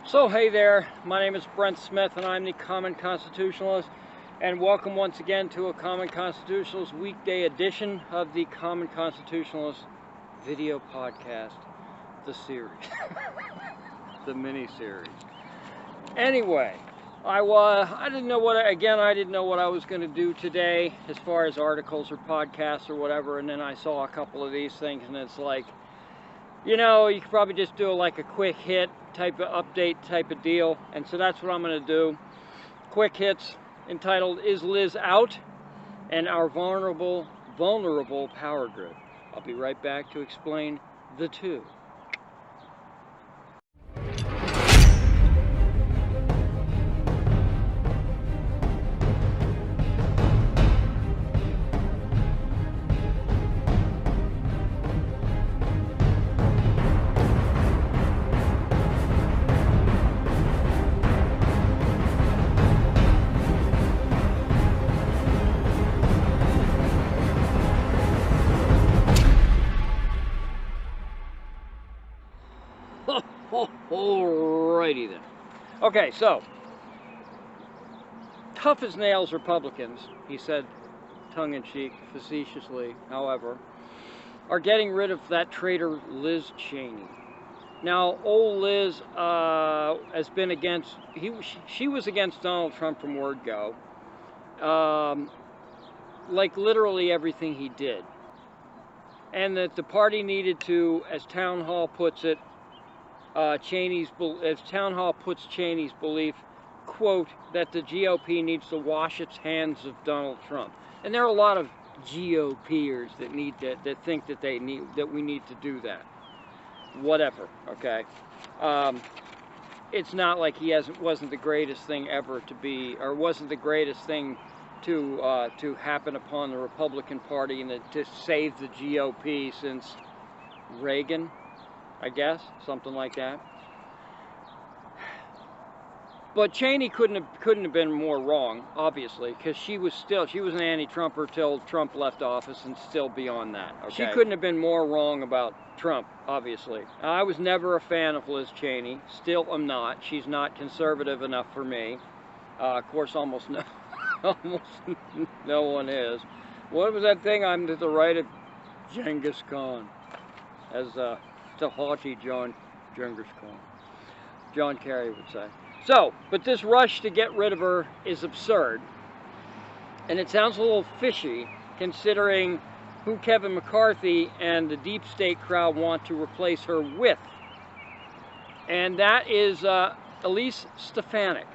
So hey there, my name is Brent Smith and I'm the Common Constitutionalist, and welcome once again to a Common Constitutionalist weekday edition of the Common Constitutionalist video podcast, the series, the mini-series. Anyway, I didn't know what I was going to do today as far as articles or podcasts or whatever, and then I saw a couple of these things and it's like, you know, you could probably just do like a quick hit type of update type of deal. And so that's what I'm going to do. Quick hits entitled, Is Liz Out? And Our Vulnerable Power Grid. I'll be right back to explain the two. Alrighty then. Okay, so, tough as nails Republicans, he said tongue-in-cheek, facetiously, however, are getting rid of that traitor Liz Cheney. Now, old Liz has been against, she was against Donald Trump from word go. Like literally everything he did. And that the party needed to, as TownHall puts it, as TownHall puts Cheney's belief, quote, that the GOP needs to wash its hands of Donald Trump. And there are a lot of GOPers that think that we need to do that. Whatever, okay? It's not like he wasn't the greatest thing ever to be, or wasn't the greatest thing to happen upon the Republican Party and to save the GOP since Reagan, I guess, something like that. But Cheney couldn't have been more wrong, obviously, because she was an anti-Trumper till Trump left office and still beyond that. Okay? She couldn't have been more wrong about Trump, obviously. I was never a fan of Liz Cheney. Still am not. She's not conservative enough for me. Of course, almost no one is. What was that thing? I'm to the right of Genghis Khan, as to haughty Genghis Khan. John Kerry would say. So, but this rush to get rid of her is absurd. And it sounds a little fishy considering who Kevin McCarthy and the deep state crowd want to replace her with. And that is Elise Stefanik,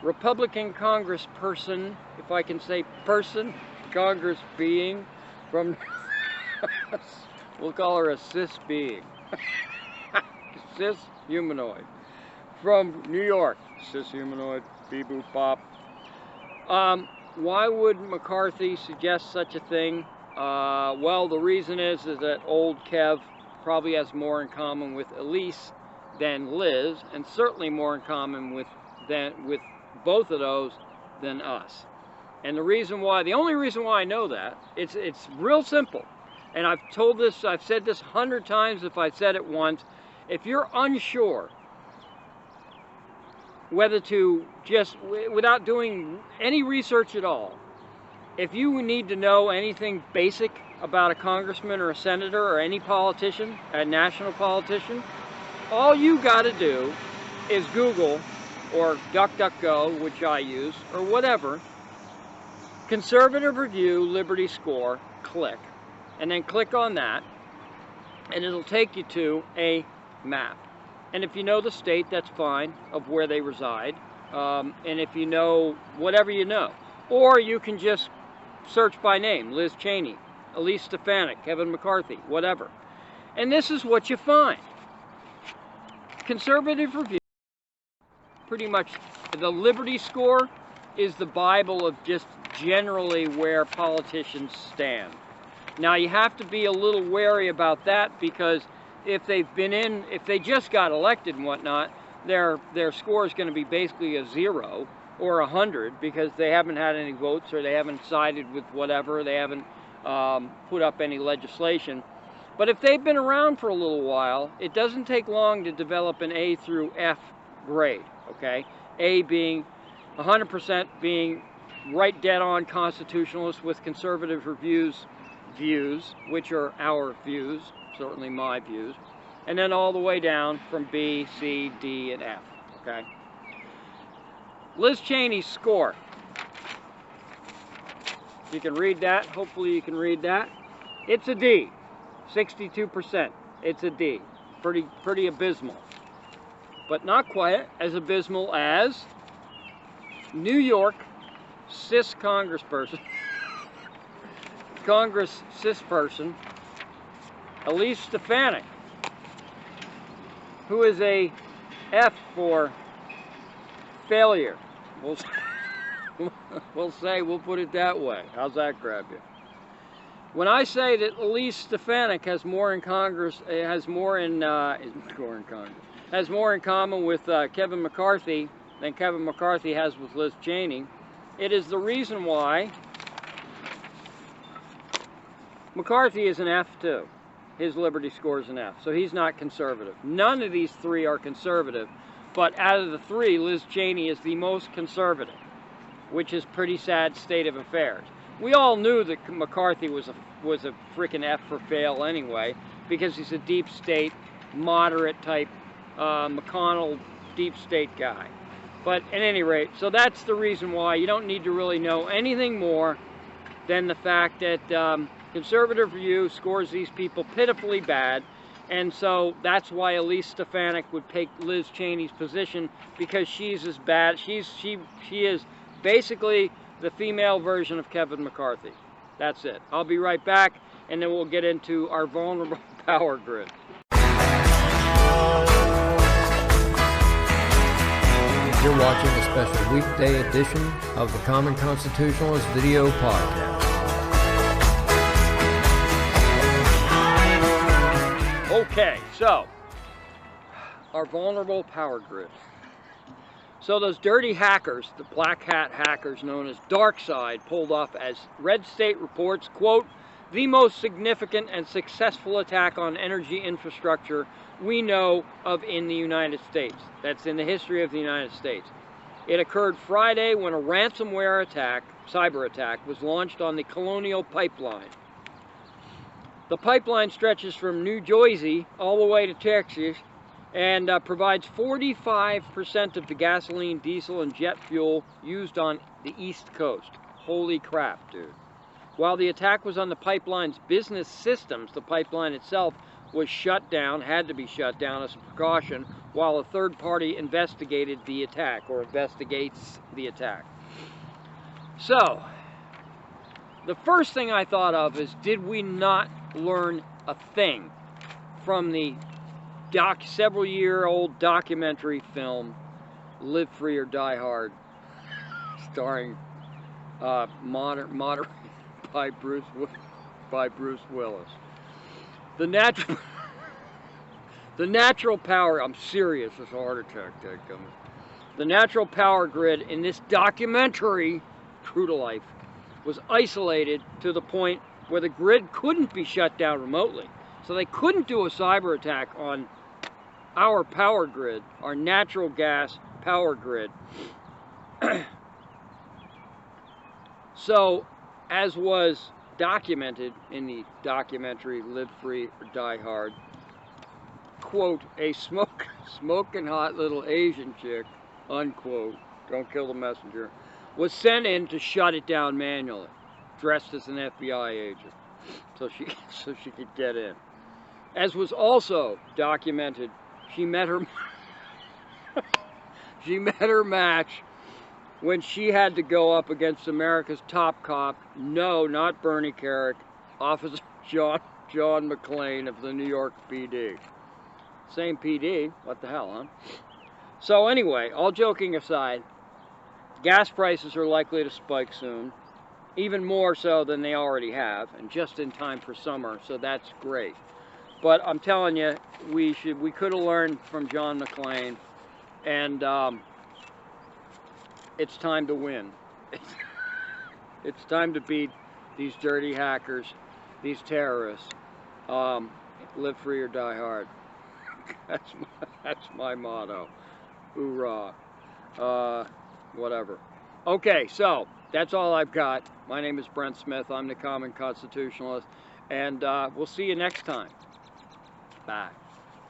Republican congressperson, if I can say person, congress being, from, we'll call her a cis being. Cis humanoid from New York. Cis humanoid, beep boop bop. Why would McCarthy suggest such a thing? Well, the reason is that old Kev probably has more in common with Elise than Liz, and certainly more in common with both of those than us. And the only reason why I know that, it's real simple. And I've said this 100 times if I said it once. If you're unsure whether to just, without doing any research at all, if you need to know anything basic about a congressman or a senator or any politician, a national politician, all you got to do is Google or DuckDuckGo, which I use, or whatever, Conservative Review, Liberty Score, click, and then click on that, and it'll take you to a map. And if you know the state, that's fine, of where they reside, and if you know whatever you know. Or you can just search by name, Liz Cheney, Elise Stefanik, Kevin McCarthy, whatever. And this is what you find. Conservative Review, pretty much the Liberty Score is the Bible of just generally where politicians stand. Now you have to be a little wary about that, because if they just got elected and whatnot, their score is going to be basically a 0 or 100 because they haven't had any votes, or they haven't sided with whatever, they haven't put up any legislation. But if they've been around for a little while, it doesn't take long to develop an A through F grade, okay? A being 100% being right dead on constitutionalist with conservative views, which are our views, certainly my views, and then all the way down from B, C, D, and F, okay? Liz Cheney's score. You can read that. Hopefully you can read that. It's a D, 62%. It's a D. Pretty abysmal. But not quite as abysmal as New York cis congressperson, Elise Stefanik, who is a F for failure. We'll put it that way. How's that grab you? When I say that Elise Stefanik has more in Congress, has more in common with Kevin McCarthy than Kevin McCarthy has with Liz Cheney, it is the reason why McCarthy is an F too. His Liberty score is an F, so he's not conservative. None of these three are conservative, but out of the three, Liz Cheney is the most conservative, which is pretty sad state of affairs. We all knew that McCarthy was a freaking F for fail anyway, because he's a deep state, moderate type, McConnell deep state guy. But at any rate, so that's the reason why you don't need to really know anything more than the fact that conservative view scores these people pitifully bad, and so that's why Elise Stefanik would take Liz Cheney's position, because she's as bad. She is basically the female version of Kevin McCarthy. That's it. I'll be right back, and then we'll get into our vulnerable power grid. You're watching a special weekday edition of the Common Constitutionalist Video Podcast. Okay, so our vulnerable power grid. So those dirty hackers, the black hat hackers known as Darkside, pulled off, as Red State reports, quote, the most significant and successful attack on energy infrastructure we know of in the United States. That's in the history of the United States. It occurred Friday when a ransomware attack, cyber attack, was launched on the Colonial Pipeline. The pipeline stretches from New Jersey all the way to Texas and provides 45% of the gasoline, diesel, and jet fuel used on the East Coast. Holy crap, dude. While the attack was on the pipeline's business systems, the pipeline itself was shut down, had to be shut down as a precaution, while a third party investigated the attack, or investigates the attack. So, the first thing I thought of is, did we not learn a thing from the several-year-old documentary film, Live Free or Die Hard, starring moderated by Bruce Willis. The natural power, I'm serious, it's a heart attack that coming. The natural power grid in this documentary, true to life, was isolated to the point where the grid couldn't be shut down remotely. So they couldn't do a cyber attack on our power grid, our natural gas power grid. So, as was documented in the documentary Live Free or Die Hard, quote, a smoking hot little Asian chick, unquote, don't kill the messenger, was sent in to shut it down manually, dressed as an FBI agent, so she could get in. As was also documented, she met her match when she had to go up against America's top cop, no, not Bernie Carrick, Officer John McClane of the New York PD. Same PD, what the hell, huh? So anyway, all joking aside, gas prices are likely to spike soon, even more so than they already have, and just in time for summer, so that's great. But I'm telling you, we could have learned from John McClane, and it's time to win. It's time to beat these dirty hackers, these terrorists. Live free or die hard. That's my motto. Hoorah. Whatever. Okay, so that's all I've got. My name is Brent Smith. I'm the Common Constitutionalist. And we'll see you next time. Bye.